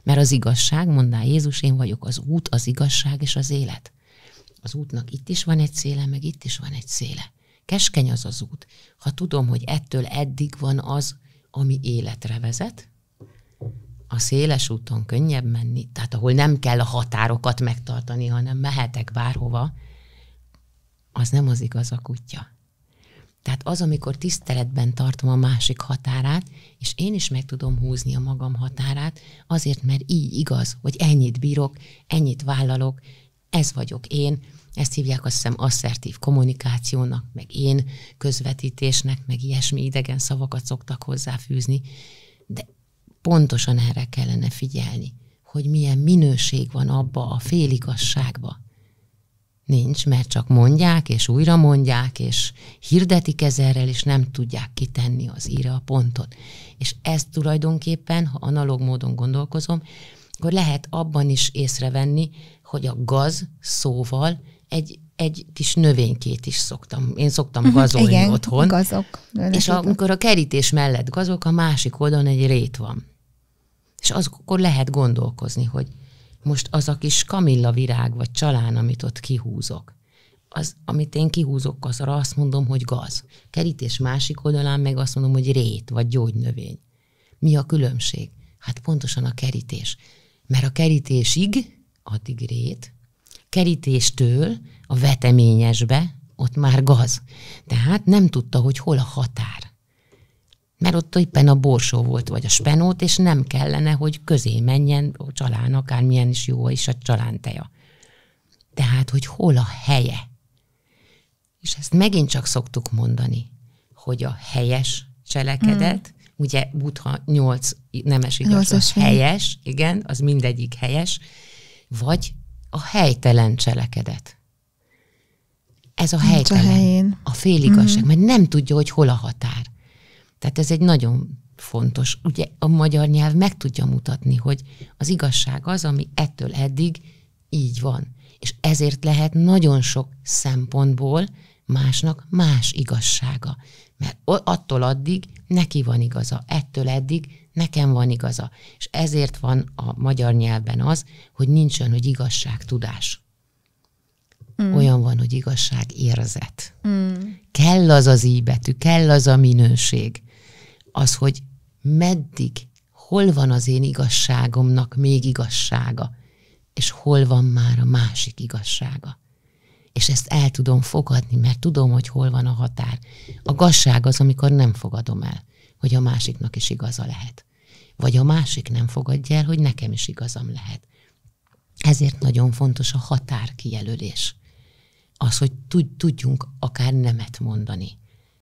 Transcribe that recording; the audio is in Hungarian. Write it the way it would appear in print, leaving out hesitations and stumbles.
Mert az igazság, mondná Jézus, én vagyok az út, az igazság és az élet. Az útnak itt is van egy széle, meg itt is van egy széle. Keskeny az az út. Ha tudom, hogy ettől eddig van az, ami életre vezet, a széles úton könnyebb menni, tehát ahol nem kell a határokat megtartani, hanem mehetek bárhova, az nem az igazak útja. Tehát az, amikor tiszteletben tartom a másik határát, és én is meg tudom húzni a magam határát, azért, mert így igaz, hogy ennyit bírok, ennyit vállalok, ez vagyok én, ezt hívják azt hiszem asszertív kommunikációnak, meg én közvetítésnek, meg ilyesmi idegen szavakat szoktak hozzáfűzni, de pontosan erre kellene figyelni, hogy milyen minőség van abba a féligasságba. Nincs, mert csak mondják, és újra mondják, és hirdetik ezerrel, és nem tudják kitenni az íra a pontot. És ez tulajdonképpen, ha analóg módon gondolkozom, akkor lehet abban is észrevenni, hogy a gaz szóval egy kis növénykét is szoktam. Én szoktam gazolni igen, otthon. Gazok. És amikor a kerítés mellett gazok, a másik oldalon egy rét van. És akkor lehet gondolkozni, hogy most az a kis kamilla virág, vagy csalán, amit ott kihúzok, az, amit én kihúzok, azra azt mondom, hogy gaz. Kerítés másik oldalán meg azt mondom, hogy rét, vagy gyógynövény. Mi a különbség? Hát pontosan a kerítés. Mert a kerítésig, addig rét, kerítéstől a veteményesbe, ott már gaz. Tehát nem tudta, hogy hol a határ. Mert ott éppen a borsó volt, vagy a spenót, és nem kellene, hogy közé menjen a csalán, akármilyen is jó is a csalánteja. Tehát, hogy hol a helye. És ezt megint csak szoktuk mondani, hogy a helyes cselekedet, ugye Buddha 8 nemes igaz, helyes, igen, az mindegyik helyes, vagy a helytelen cselekedet. Ez a helytelen, a féligasság, mert nem tudja, hogy hol a határ. Tehát ez egy nagyon fontos. Ugye a magyar nyelv meg tudja mutatni, hogy az igazság az, ami ettől eddig így van. És ezért lehet nagyon sok szempontból másnak más igazsága. Mert attól addig neki van igaza, ettől eddig nekem van igaza. És ezért van a magyar nyelvben az, hogy nincs olyan, hogy igazságtudás. Olyan van, hogy igazságérzet. Kell az az íbetű, kell az a minőség. Az, hogy meddig, hol van az én igazságomnak még igazsága, és hol van már a másik igazsága. És ezt el tudom fogadni, mert tudom, hogy hol van a határ. A gazság az, amikor nem fogadom el, hogy a másiknak is igaza lehet. Vagy a másik nem fogadja el, hogy nekem is igazam lehet. Ezért nagyon fontos a határkijelölés. Az, hogy tudjunk akár nemet mondani.